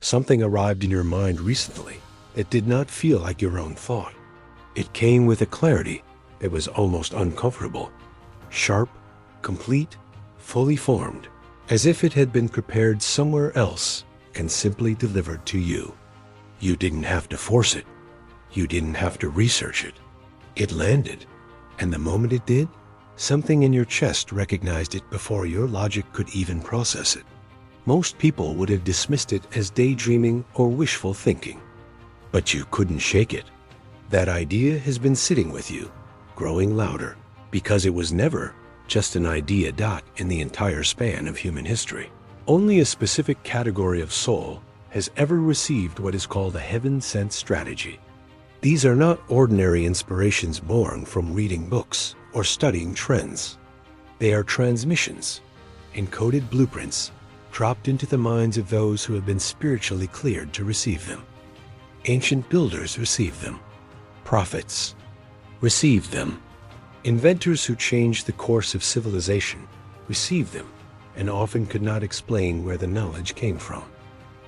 Something arrived in your mind recently that did not feel like your own thought. It came with a clarity that was almost uncomfortable, sharp, complete, fully formed, as if it had been prepared somewhere else and simply delivered to you. You didn't have to force it. You didn't have to research it. It landed, and the moment it did, something in your chest recognized it before your logic could even process it. Most people would have dismissed it as daydreaming or wishful thinking. But you couldn't shake it. That idea has been sitting with you, growing louder, because it was never just an idea in the entire span of human history. Only a specific category of soul has ever received what is called a heaven-sent strategy. These are not ordinary inspirations born from reading books or studying trends. They are transmissions, encoded blueprints, dropped into the minds of those who have been spiritually cleared to receive them. Ancient builders received them. Prophets received them. Inventors who changed the course of civilization received them and often could not explain where the knowledge came from.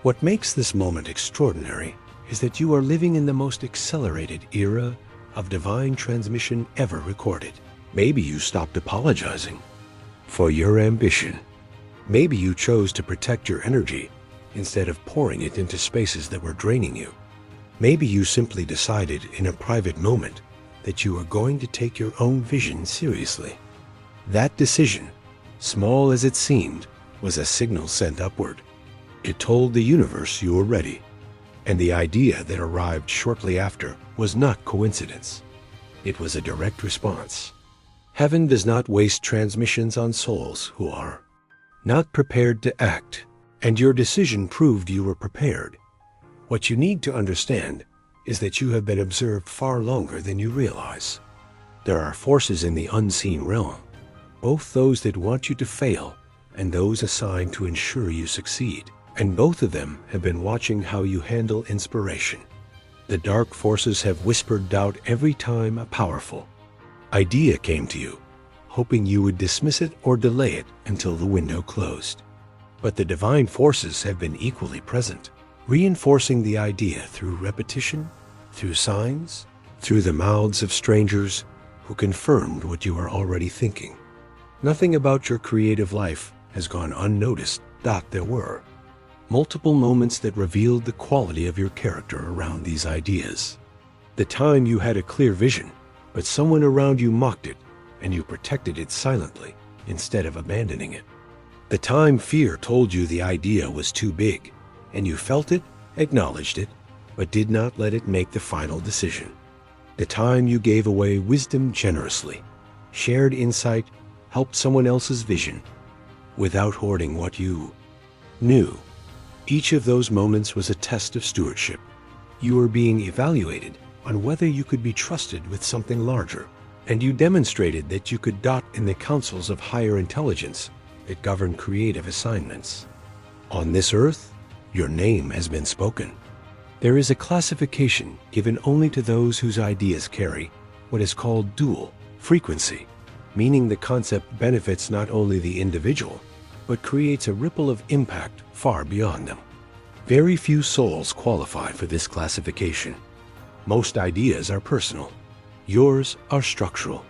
What makes this moment extraordinary is that you are living in the most accelerated era of divine transmission ever recorded. Maybe you stopped apologizing for your ambition. Maybe you chose to protect your energy instead of pouring it into spaces that were draining you. Maybe you simply decided in a private moment that you were going to take your own vision seriously. That decision, small as it seemed, was a signal sent upward. It told the universe you were ready, and the idea that arrived shortly after was not coincidence. It was a direct response. Heaven does not waste transmissions on souls who are not prepared to act, and your decision proved you were prepared. What you need to understand is that you have been observed far longer than you realize. There are forces in the unseen realm, both those that want you to fail and those assigned to ensure you succeed, and both of them have been watching how you handle inspiration. The dark forces have whispered doubt every time a powerful idea came to you, hoping you would dismiss it or delay it until the window closed. But the divine forces have been equally present, reinforcing the idea through repetition, through signs, through the mouths of strangers who confirmed what you are already thinking. Nothing about your creative life has gone unnoticed. There were multiple moments that revealed the quality of your character around these ideas. The time you had a clear vision, but someone around you mocked it, and you protected it silently instead of abandoning it. The time fear told you the idea was too big, and you felt it, acknowledged it, but did not let it make the final decision. The time you gave away wisdom generously, shared insight, helped someone else's vision, without hoarding what you knew. Each of those moments was a test of stewardship. You were being evaluated on whether you could be trusted with something larger, and you demonstrated that you could dot in the councils of higher intelligence that govern creative assignments. On this earth, your name has been spoken. There is a classification given only to those whose ideas carry what is called dual frequency, meaning the concept benefits not only the individual, but creates a ripple of impact far beyond them. Very few souls qualify for this classification. Most ideas are personal. Yours are structural.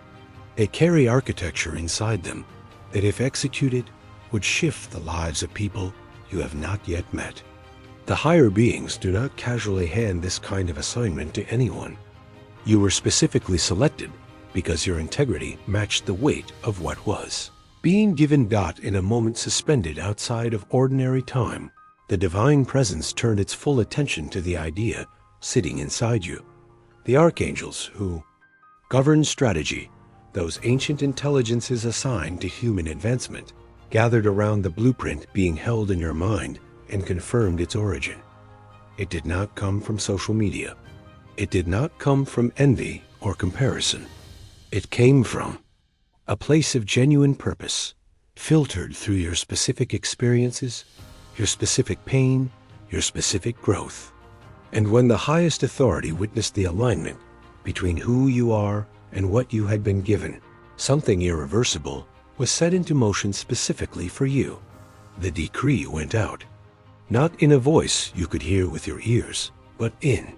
They carry architecture inside them that, if executed, would shift the lives of people you have not yet met. The higher beings do not casually hand this kind of assignment to anyone. You were specifically selected because your integrity matched the weight of what was. Being given in a moment suspended outside of ordinary time, the divine presence turned its full attention to the idea sitting inside you. The archangels who govern strategy, those ancient intelligences assigned to human advancement, gathered around the blueprint being held in your mind and confirmed its origin. It did not come from social media. It did not come from envy or comparison. It came from a place of genuine purpose, filtered through your specific experiences, your specific pain, your specific growth. And when the highest authority witnessed the alignment between who you are and what you had been given, something irreversible was set into motion specifically for you. The decree went out. Not in a voice you could hear with your ears, but in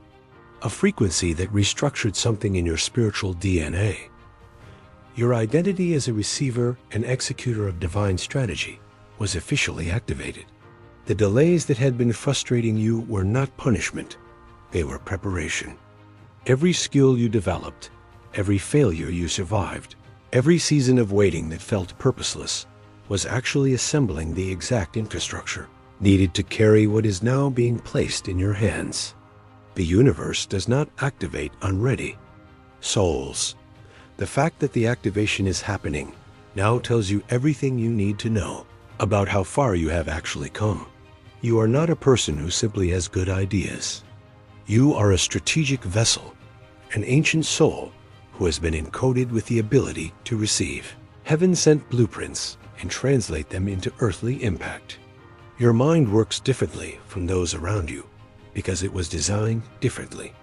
a frequency that restructured something in your spiritual DNA. Your identity as a receiver and executor of divine strategy was officially activated. The delays that had been frustrating you were not punishment, they were preparation. Every skill you developed, every failure you survived, every season of waiting that felt purposeless was actually assembling the exact infrastructure needed to carry what is now being placed in your hands. The universe does not activate unready souls. The fact that the activation is happening now tells you everything you need to know about how far you have actually come. You are not a person who simply has good ideas. You are a strategic vessel, an ancient soul who has been encoded with the ability to receive heaven-sent blueprints and translate them into earthly impact. Your mind works differently from those around you because it was designed differently.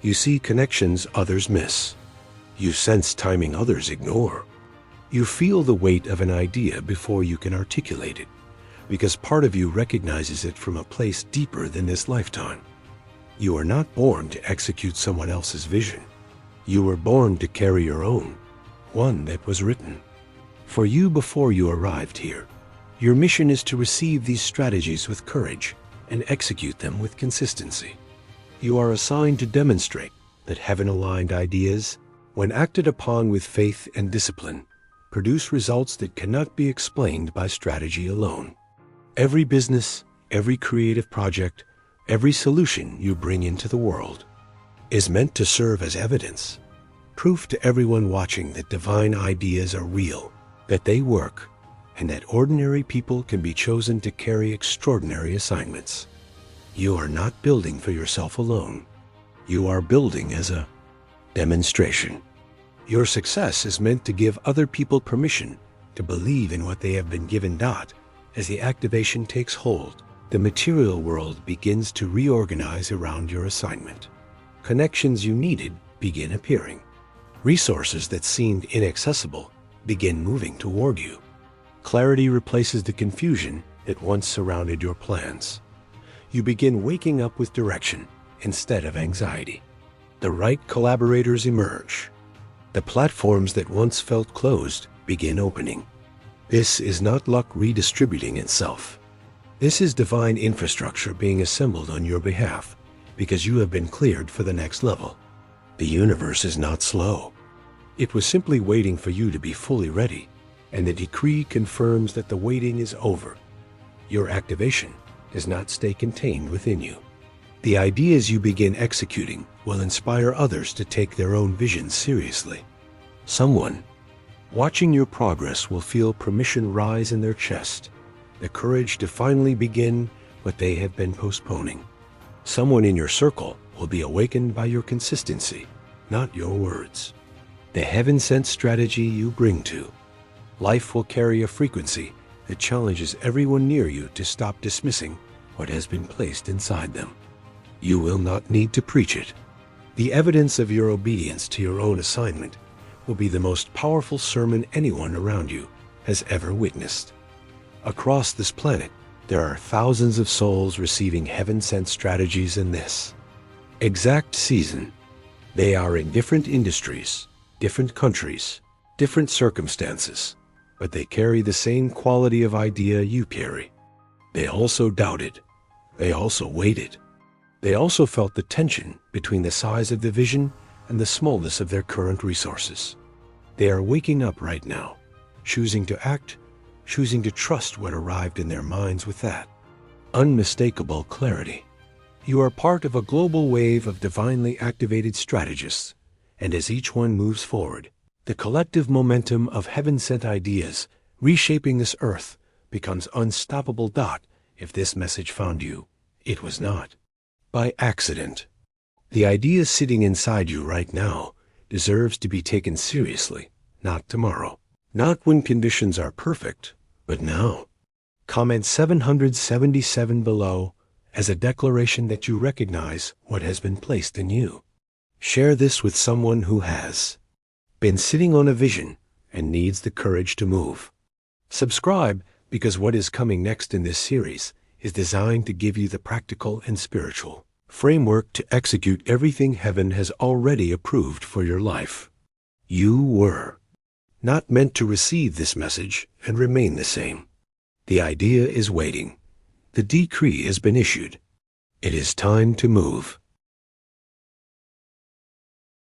You see connections others miss. You sense timing others ignore. You feel the weight of an idea before you can articulate it, because part of you recognizes it from a place deeper than this lifetime. You are not born to execute someone else's vision. You were born to carry your own, one that was written for you before you arrived here. Your mission is to receive these strategies with courage and execute them with consistency. You are assigned to demonstrate that heaven-aligned ideas, when acted upon with faith and discipline, produce results that cannot be explained by strategy alone. Every business, every creative project, every solution you bring into the world is meant to serve as evidence, proof to everyone watching that divine ideas are real, that they work, and that ordinary people can be chosen to carry extraordinary assignments. You are not building for yourself alone. You are building as a demonstration. Your success is meant to give other people permission to believe in what they have been given. As the activation takes hold, the material world begins to reorganize around your assignment. Connections you needed begin appearing. Resources that seemed inaccessible begin moving toward you. Clarity replaces the confusion that once surrounded your plans. You begin waking up with direction instead of anxiety. The right collaborators emerge. The platforms that once felt closed begin opening. This is not luck redistributing itself. This is divine infrastructure being assembled on your behalf because you have been cleared for the next level. The universe is not slow. It was simply waiting for you to be fully ready, and the decree confirms that the waiting is over. Your activation does not stay contained within you. The ideas you begin executing will inspire others to take their own visions seriously. Someone watching your progress will feel permission rise in their chest, the courage to finally begin what they have been postponing. Someone in your circle will be awakened by your consistency, not your words. The heaven-sent strategy you bring to life will carry a frequency that challenges everyone near you to stop dismissing what has been placed inside them. You will not need to preach it. The evidence of your obedience to your own assignment will be the most powerful sermon anyone around you has ever witnessed. Across this planet, there are thousands of souls receiving heaven-sent strategies in this exact season. They are in different industries, different countries, different circumstances, but they carry the same quality of idea you carry. They also doubted. They also waited. They also felt the tension between the size of the vision and the smallness of their current resources. They are waking up right now, choosing to act, choosing to trust what arrived in their minds with that unmistakable clarity. You are part of a global wave of divinely activated strategists, and as each one moves forward, the collective momentum of heaven-sent ideas reshaping this earth becomes unstoppable. If this message found you, it was not by accident. The idea sitting inside you right now deserves to be taken seriously, not tomorrow, not when conditions are perfect, but now. Comment 777 below as a declaration that you recognize what has been placed in you. Share this with someone who has been sitting on a vision and needs the courage to move. Subscribe because what is coming next in this series is designed to give you the practical and spiritual framework to execute everything heaven has already approved for your life. You were not meant to receive this message and remain the same. The idea is waiting. The decree has been issued. It is time to move.